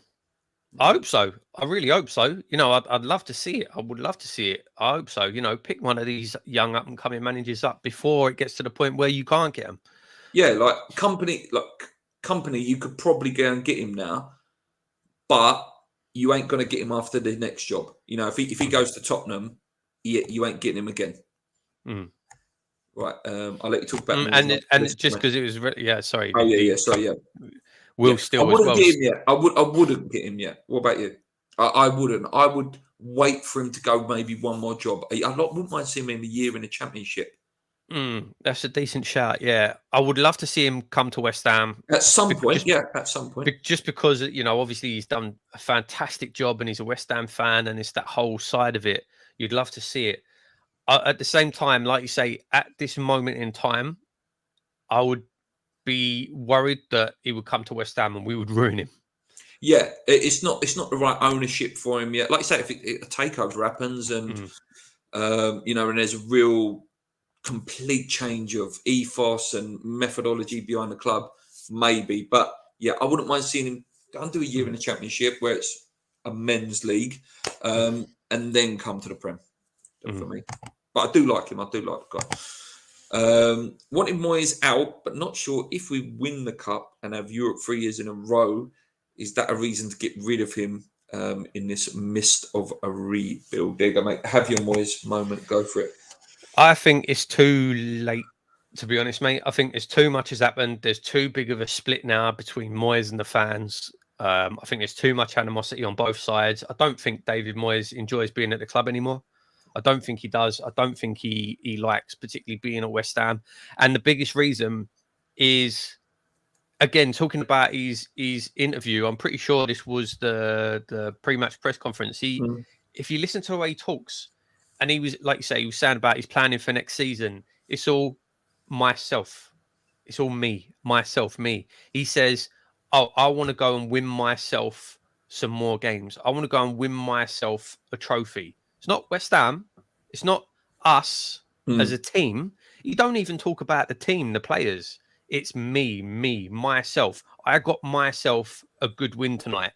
hope so. I really hope so. I'd love to see it. I would love to see it. I hope so. Pick one of these young up and coming managers up before it gets to the point where you can't get them. Yeah, like company, you could probably go and get him now, but you ain't going to get him after the next job. If he goes to Tottenham, you ain't getting him again. Right. I'll let you talk about and just because it was sorry. Oh yeah, sorry, yeah. Will still I wouldn't as well. get him yet. I wouldn't get him yet. What about you? I wouldn't. I would wait for him to go maybe one more job. I wouldn't mind seeing him a year in the Championship. That's a decent shout. Yeah, I would love to see him come to West Ham at some point. At some point. Just because obviously he's done a fantastic job and he's a West Ham fan, and it's that whole side of it. You'd love to see it. At the same time, like you say, at this moment in time, I would be worried that he would come to West Ham and we would ruin him. Yeah, it's not the right ownership for him yet. Like you say, if a takeover happens and and there's a real complete change of ethos and methodology behind the club, maybe. But yeah, I wouldn't mind seeing him undo a year in the Championship where it's a men's league, and then come to the Prem for me. But I do like him. I do like the guy. Wanting Moyes out, but not sure if we win the cup and have Europe 3 years in a row. Is that a reason to get rid of him in this midst of a rebuild? There you go, mate. Have your Moyes moment. Go for it. I think it's too late, to be honest, mate. I think there's too much has happened. There's too big of a split now between Moyes and the fans. I think there's too much animosity on both sides. I don't think David Moyes enjoys being at the club anymore. I don't think he does. I don't think he likes particularly being at West Ham. And the biggest reason is, again, talking about his interview, I'm pretty sure this was the pre-match press conference. If you listen to the way he talks, and he was, like you say, he was saying about his planning for next season. It's all myself. It's all me, myself, me. He says, oh, I want to go and win myself some more games. I want to go and win myself a trophy. It's not West Ham. It's not us as a team. You don't even talk about the team, the players. It's me, myself. I got myself a good win tonight.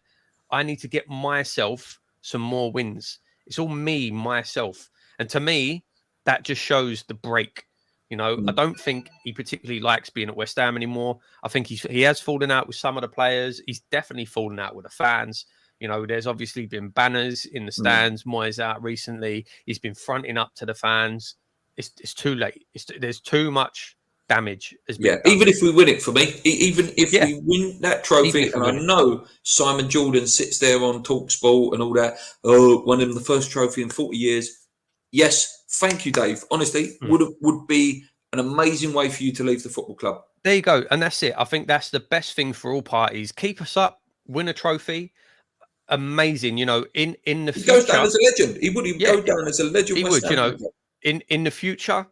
I need to get myself some more wins. It's all me, myself. And to me, that just shows the break. I don't think he particularly likes being at West Ham anymore. I think he has fallen out with some of the players. He's definitely fallen out with the fans. There's obviously been banners in the stands. Moyes out recently. He's been fronting up to the fans. It's too late. There's too much damage has been done. Even if we win it, for me, even if we win that trophy, and I know Simon Jordan sits there on TalkSport and all that, won him the first trophy in 40 years. Yes, thank you, Dave. Honestly, would be an amazing way for you to leave the football club. There you go, and that's it. I think that's the best thing for all parties. Keep us up, win a trophy. Amazing, in the future. He goes down as a legend. He would go down as a legend. He would, in the future.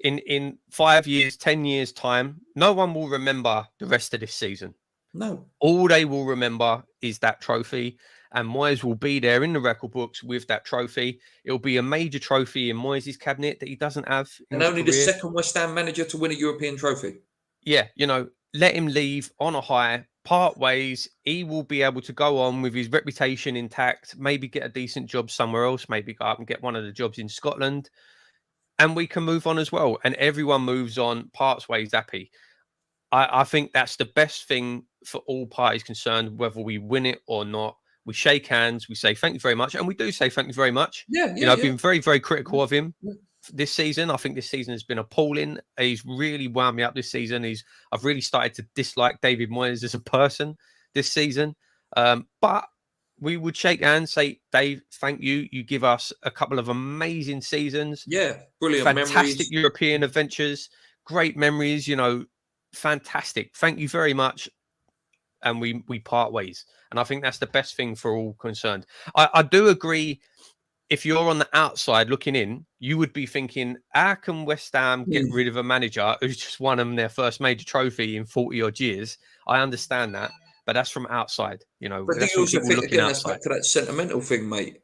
In 5 years, 10 years' time, no one will remember the rest of this season. No. All they will remember is that trophy, and Moyes will be there in the record books with that trophy. It'll be a major trophy in Moyes' cabinet that he doesn't have. And only the second West Ham manager to win a European trophy. Yeah, let him leave on a high, part ways. He will be able to go on with his reputation intact, maybe get a decent job somewhere else, maybe go up and get one of the jobs in Scotland, and we can move on as well. And everyone moves on, parts ways happy. I think that's the best thing for all parties concerned, whether we win it or not. We shake hands, we say thank you very much, and we do say thank you very much. Yeah, You yeah, know, I've yeah. been very, very critical of him Yeah. this season. I think this season has been appalling. He's really wound me up this season. I've really started to dislike David Moyes as a person this season. But we would shake hands, say, Dave, thank you. You give us a couple of amazing seasons, Yeah, brilliant fantastic memories. European adventures, great memories, you know, fantastic. Thank you very much. And we part ways. And I think that's the best thing for all concerned. I do agree. If you're on the outside looking in, you would be thinking, how can West Ham get rid of a manager who's just won them their first major trophy in 40 odd years? I understand that, but that's from outside. You know, But do that's you from also people think, looking again, that's outside. back to that sentimental thing, mate?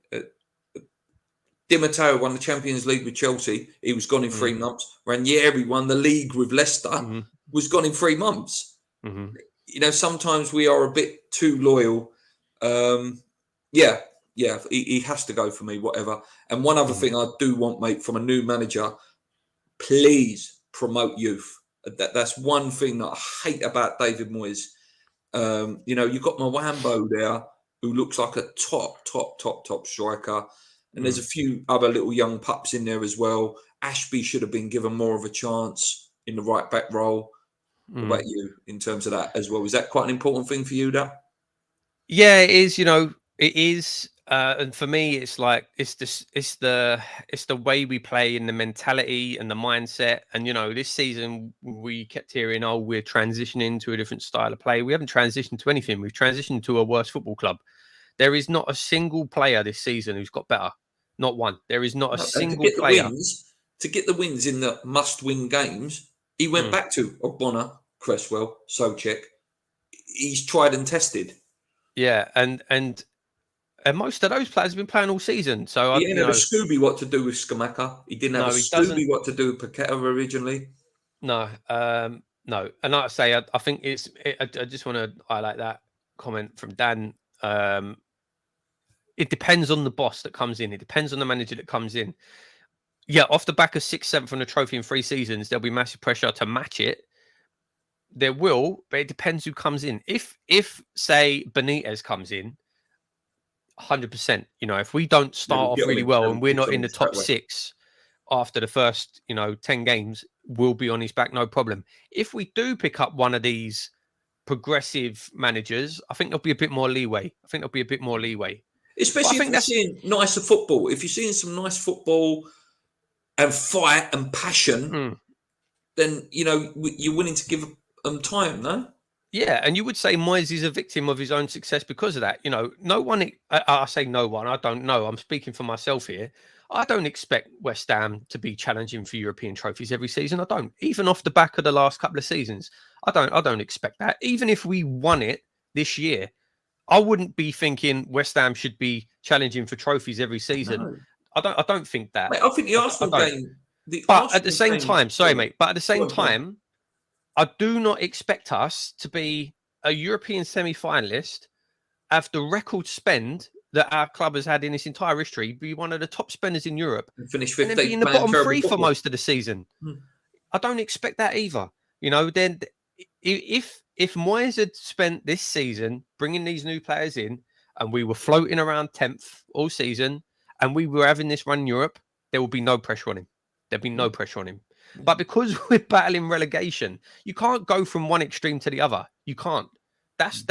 Di Matteo won the Champions League with Chelsea. He was gone in 3 months. Ranieri won the league with Leicester. Mm-hmm. Was gone in 3 months. Mm-hmm. You know, sometimes we are a bit too loyal. Yeah, he has to go for me, whatever. And one other thing I do want, mate, from a new manager, please promote youth. That's one thing that I hate about David Moyes. You know, you've got Mwambo there, who looks like a top striker. And there's a few other little young pups in there as well. Ashby should have been given more of a chance in the right back role. What about you in terms of that as well? Is that quite an important thing for you, that? Yeah, it is. You know, it is. And for me, it's like it's the way we play and the mentality and the mindset. And you know, this season we kept hearing, "Oh, we're transitioning to a different style of play." We haven't transitioned to anything. We've transitioned to a worse football club. There is not a single player this season who's got better. Not one. There is not a No, and single player. to get the wins in the must-win games, he went Mm. back to Ogbonna, Cresswell, Soucek. He's tried and tested. Yeah, and most of those players have been playing all season. So He ain't had a Scooby what to do with Skamaka. He didn't have a no, he doesn't. Scooby what to do with Paqueta originally. No, no. And like I say, I think I just want to highlight that comment from Dan. It depends on the boss that comes in. It depends on the manager that comes in. Yeah, off the back of 6th, 7th on the trophy in 3 seasons, there'll be massive pressure to match it. There will, but it depends who comes in. If say Benitez comes in, 100%. You know, if we don't Yeah, start we'll off get on really him. well We'll and we're fix not on in him the straight top away. 6 after the first, 10 games, we'll be on his back, no problem. If we do pick up one of these progressive managers, I think there'll be a bit more leeway. But I Especially if think we're that's seeing nicer football. If you're seeing some nice football and fight and passion, then, you know, you're willing to give them time, no? yeah, and you would say Moyes is a victim of his own success because of that. You know, no one. I say no one. I don't know. I'm speaking for myself here. I don't expect West Ham to be challenging for European trophies every season. I don't. Even off the back of the last couple of seasons, I don't. I don't expect that. Even if we won it this year, I wouldn't be thinking West Ham should be challenging for trophies every season. No. I don't. I don't think that. Mate, I think the I Arsenal don't. game, But at the same time, sorry, Go mate. But at the same on, go on. time, I do not expect us to be a European semi-finalist, have the record spend that our club has had in its entire history, be one of the top spenders in Europe, And finish and then be 15th in the playing bottom terrible 3 for football. most of the season. Hmm. I don't expect that either. You know, then if Moyes had spent this season bringing these new players in, and we were floating around 10th all season, and we were having this run in Europe, there would be no pressure on him. There'd be no pressure on him. But because we're battling relegation, you can't go from one extreme to the other. You can't. That's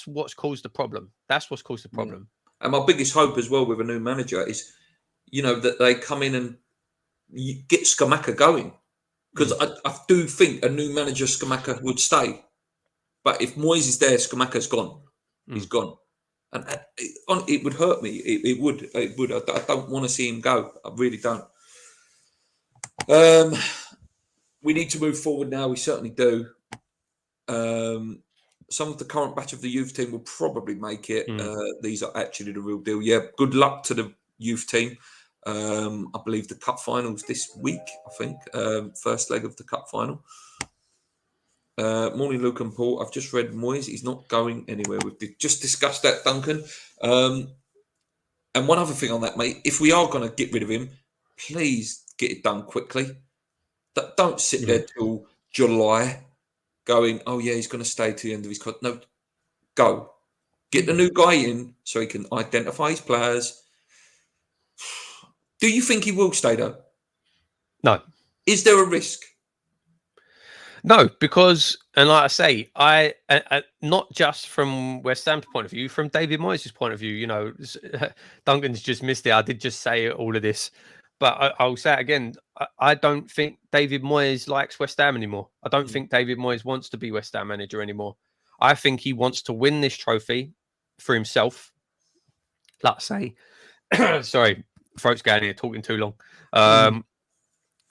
what's caused the problem. That's what's caused the problem. And my biggest hope as well with a new manager is, you know, that they come in and get Skamaka going. Because I do think a new manager, Skamaka, would stay. But if Moyes is there, Skamaka's gone. He's gone. And it would hurt me. It would. I don't want to see him go. I really don't. We need to move forward now. We certainly do. Some of the current batch of the youth team will probably make it. These are actually the real deal. Yeah, good luck to the youth team. I believe the cup finals this week, I think. First leg of the cup final. Morning, Luke and Paul. I've just read Moyes. He's not going anywhere. We've just discussed that, Duncan. And one other thing on that, mate. If we are going to get rid of him, please get it done quickly. Don't sit there till July going, oh, yeah, he's going to stay to the end of his contract. No, go. Get the new guy in so he can identify his players. Do you think he will stay, though? No. Is there a risk? No, because, and like I say, I not just from West Ham's point of view, from David Moyes' point of view, you know, Duncan's just missed it. I did just say all of this, but I'll say it again. I don't think David Moyes likes West Ham anymore. I don't think David Moyes wants to be West Ham manager anymore. I think he wants to win this trophy for himself. Like I say, sorry, throat's going here, talking too long. I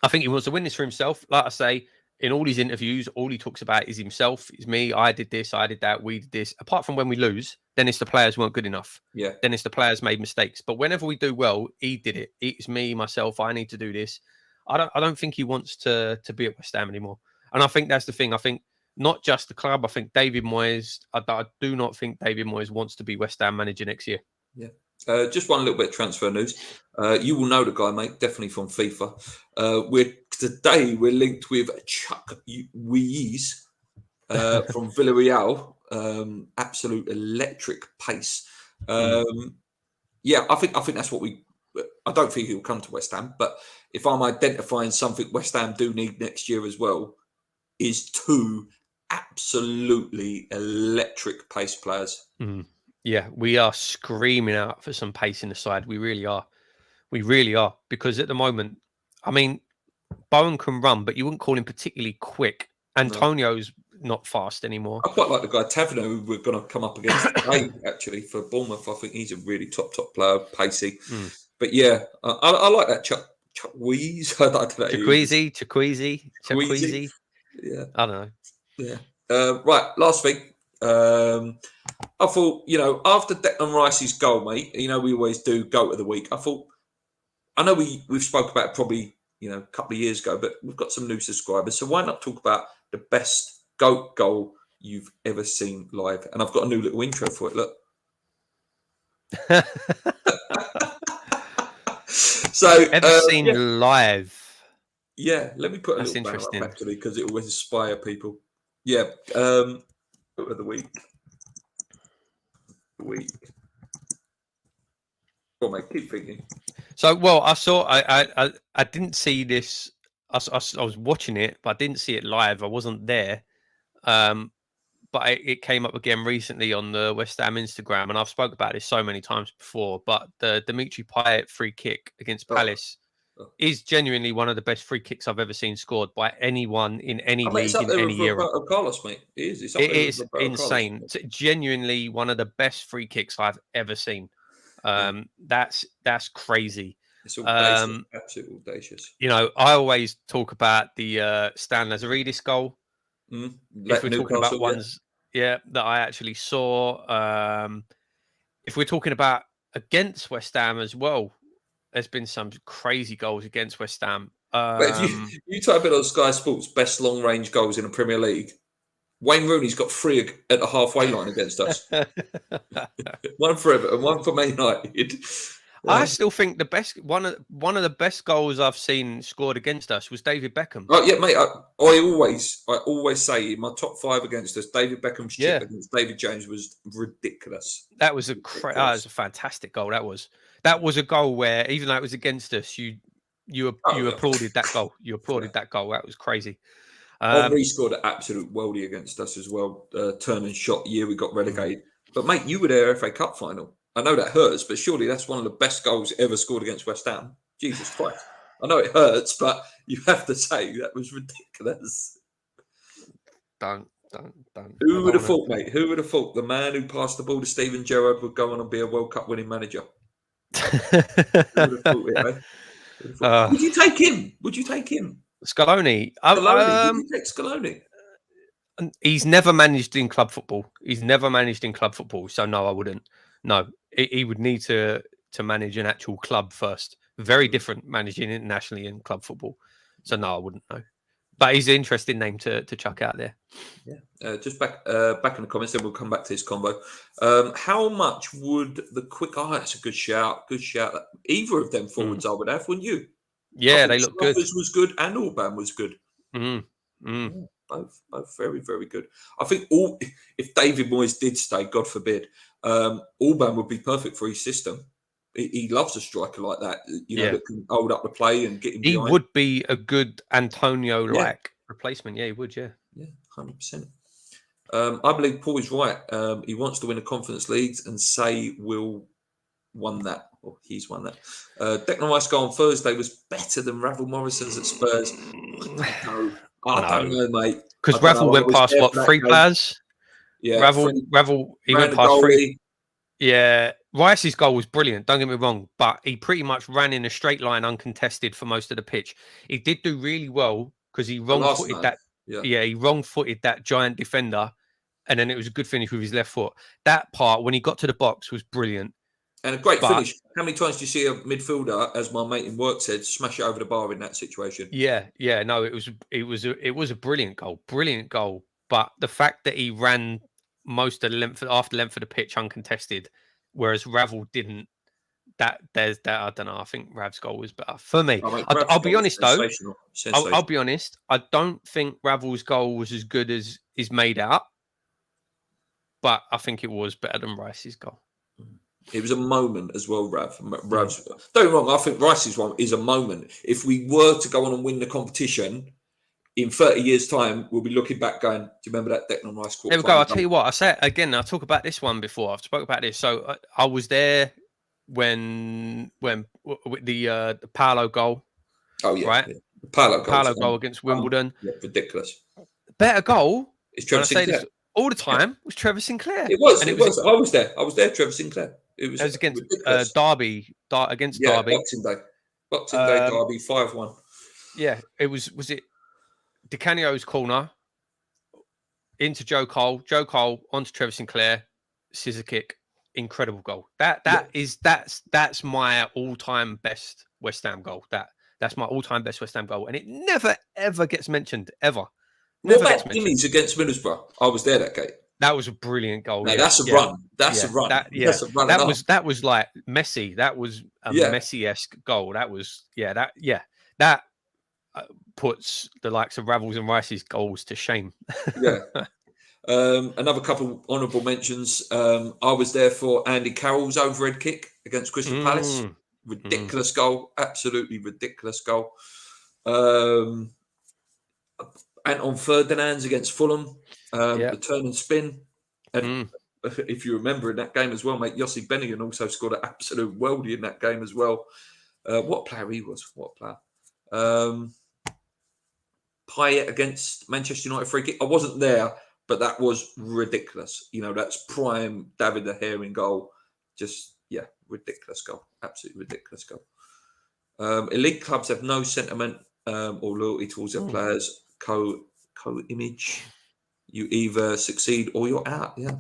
think he wants to win this for himself. Like I say, in all his interviews, all he talks about is himself. It's me. I did this. I did that. We did this. Apart from when we lose, then it's the players weren't good enough. Yeah. Then it's the players made mistakes. But whenever we do well, he did it. It's me, myself. I need to do this. I don't think he wants to be at West Ham anymore. And I think that's the thing. I think not just the club. I think David Moyes. I do not think David Moyes wants to be West Ham manager next year. Yeah. Just one little bit of transfer news. You will know the guy, mate, definitely from FIFA. Today we're linked with Chuck Wees from Villarreal. Absolute electric pace. Yeah, I think that's what I don't think he'll come to West Ham, but if I'm identifying something West Ham do need next year as well, is two absolutely electric pace players. Yeah, we are screaming out for some pace in the side. We really are. We really are. Because at the moment, I mean, Bowen can run, but you wouldn't call him particularly quick. Antonio's not fast anymore. I quite like the guy Taverner, who we're going to come up against today, actually, for Bournemouth. I think he's a really top player, pacey. But yeah, I like that Chuck Wees. Chakwueze. Yeah. I don't know. Yeah. Right, last thing. I thought, after Declan Rice's goal, mate, we always do goat of the week. I know we've spoke about it probably, a couple of years ago, but we've got some new subscribers. So why not talk about the best goat goal you've ever seen live? And I've got a new little intro for it. Look. So ever seen live? Yeah, let me put a little banner up actually, because it will inspire people. Yeah. Goat of the week. Well, mate, keep thinking. So, well, I didn't see this. I was watching it, but I didn't see it live. I wasn't there. But it came up again recently on the West Ham Instagram, and I've spoke about this so many times before. But the Dimitri Payet free kick against Palace is genuinely one of the best free kicks I've ever seen scored by anyone in any league in any era. Carlos, mate. It is insane. It's genuinely one of the best free kicks I've ever seen. That's crazy. It's audacious, absolutely audacious. I always talk about the Stan Lazaridis goal. If we're talking about ones, that I actually saw. If we're talking about against West Ham as well, there's been some crazy goals against West Ham. If you type in on Sky Sports best long range goals in the Premier League, Wayne Rooney's got 3 at the halfway line against us. One for Everton, one for Man United. I still think the best one of the best goals I've seen scored against us was David Beckham. Oh yeah, mate. I always say in my top 5 against us, David Beckham's chip against David James was ridiculous. That was that was a fantastic goal. That was a goal where even though it was against us, you applauded that goal. You applauded that goal. That was crazy. Henry scored an absolute worldie against us as well. Turn and shot year we got relegated. But mate, you were there FA Cup final. I know that hurts, but surely that's one of the best goals ever scored against West Ham. Jesus Christ. I know it hurts, but you have to say that was ridiculous. Don't. Who would have thought, mate? Who would have thought the man who passed the ball to Steven Gerrard would go on and be a World Cup winning manager? Who would have thought it, eh? Would you take him? Scaloni. Would you take Scaloni? He's never managed in club football. So no, I wouldn't. No, he would need to manage an actual club first. Very different managing internationally in club football. So no, I wouldn't know. But he's an interesting name to chuck out there. Yeah. Just back in the comments, then we'll come back to this combo. How much would the quick? Oh, that's a good shout. Good shout. Either of them forwards, I would have, wouldn't you? Yeah, they look good. Snuffers was good, and Orban was good. Mm. Yeah, both very, very good. I think if David Moyes did stay, God forbid, Orban would be perfect for his system. He loves a striker like that, that can hold up the play and get him behind. He would be a good Antonio-like replacement. Yeah, he would. Yeah, 100%. I believe Paul is right. He wants to win a Conference League, and say Will won that, or he's won that. Declan Rice goal on Thursday was better than Ravel Morrison's at Spurs. I don't know, mate. Because Ravel went past three players. Yeah, Ravel he went past three. Yeah, Rice's goal was brilliant. Don't get me wrong, but he pretty much ran in a straight line, uncontested for most of the pitch. He did do really well because he wrong-footed that. Yeah, he wrong-footed that giant defender, and then it was a good finish with his left foot. That part, when he got to the box, was brilliant. And a great finish. How many times do you see a midfielder, as my mate in work said, smash it over the bar in that situation? Yeah. No, it was a brilliant goal. But the fact that he ran most of the length of the pitch uncontested, whereas Ravel didn't. I don't know. I think Rav's goal was better for me. I'll be honest though. I'll be honest. I don't think Ravel's goal was as good as is made out, but I think it was better than Rice's goal. It was a moment as well, Rav's. Don't get me wrong, I think Rice's one is a moment. If we were to go on and win the competition, in 30 years' time, we'll be looking back going, do you remember that Declan Rice quarter? There we go. I'll tell you what, I say it again, I'll talk about this one before. I've spoke about this. So I was there when the Paolo goal. Oh, yeah. Right? Yeah. The Paolo goal against Wimbledon. Yeah, ridiculous. Better goal. It's Trevor Sinclair. All the time was Trevor Sinclair. It was. I was there, Trevor Sinclair. It was against Derby. Against Derby. Boxing Day Derby, 5-1. Yeah, it was it Di Canio's corner into Joe Cole onto Trevor Sinclair, scissor kick, incredible goal. That's my all-time best West Ham goal. That's my all-time best West Ham goal, and it never ever gets mentioned ever. What about Jimmy's against Middlesbrough? I was there that game. That was a brilliant goal. No, that's a run. That's a run. That was like Messi. That was a Messi-esque goal. That puts the likes of Ravels and Rice's goals to shame. Yeah. Another couple honourable mentions. I was there for Andy Carroll's overhead kick against Crystal Palace. Ridiculous goal. Absolutely ridiculous goal. Anton Ferdinand's against Fulham. The turn and spin. And if you remember in that game as well, mate, Yossi Benayoun also scored an absolute worldie in that game as well. What player he was. What player. Payet against Manchester United free kick. I wasn't there, but that was ridiculous. That's prime David De Gea in goal. Just, ridiculous goal. Absolutely ridiculous goal. Elite clubs have no sentiment or loyalty towards their players. Co-image. You either succeed or you're out. Yeah.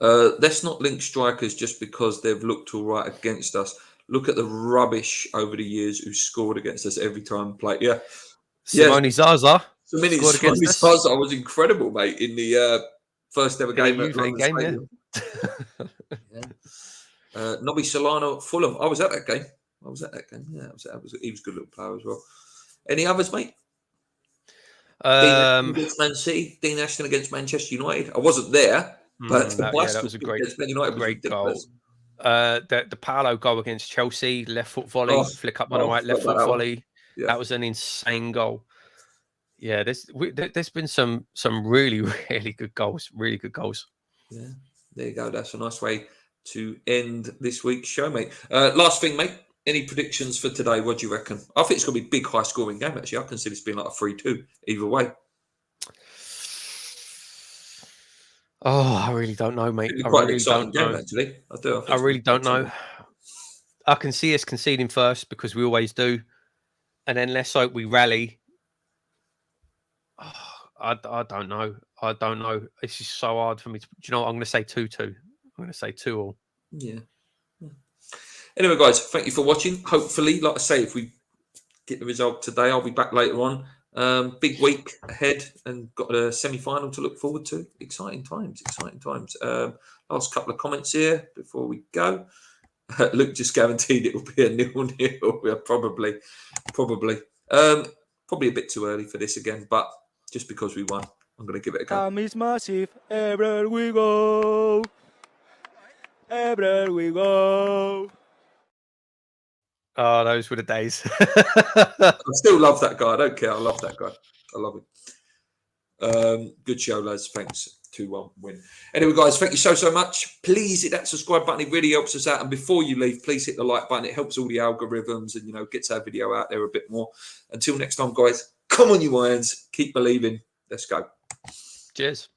Let's not link strikers just because they've looked all right against us. Look at the rubbish over the years who scored against us every time we played. Yeah. Simone Zaza. Simone Zaza was incredible, mate, in the first ever game at London Stadium. Nobby Solano at Fulham. I was at that game. Yeah, he was a good little player as well. Any others, mate? Dean against Man City, Dean Ashton against Manchester United. I wasn't there, but that was a great goal. The Paolo goal against Chelsea, left foot volley, flick up on the right, left foot volley. Yeah. That was an insane goal. Yeah, there's been some really, really good goals. Really good goals. Yeah, there you go. That's a nice way to end this week's show, mate. Last thing, mate. Any predictions for today? What do you reckon? I think it's going to be a big, high-scoring game, actually. I can see this being like a 3-2 either way. Oh, I really don't know, mate. I really don't know. Actually. I really don't know. I can see us conceding first because we always do. And then let's hope we rally. Oh, I don't know. I don't know. It's just so hard for me to... Do you know what? I'm going to say 2-2. I'm going to say 2-2. Yeah. Anyway, guys, thank you for watching. Hopefully, like I say, if we get the result today. I'll be back later on. Big week ahead and got a semi-final to look forward to. Exciting times. Last couple of comments here before we go. Luke just guaranteed it will be a 0-0. Yeah, probably a bit too early for this again, but just because we won, I'm going to give it a go. Time is massive. Everywhere we go. Everywhere we go. Oh, those were the days. I still love that guy. I don't care. I love that guy. I love him. Good show, lads. Thanks. 2-1 win. Anyway, guys, thank you so much. Please hit that subscribe button. It really helps us out. And before you leave, please hit the like button. It helps all the algorithms and, you know, gets our video out there a bit more. Until next time, guys, come on, you irons. Keep believing. Let's go. Cheers.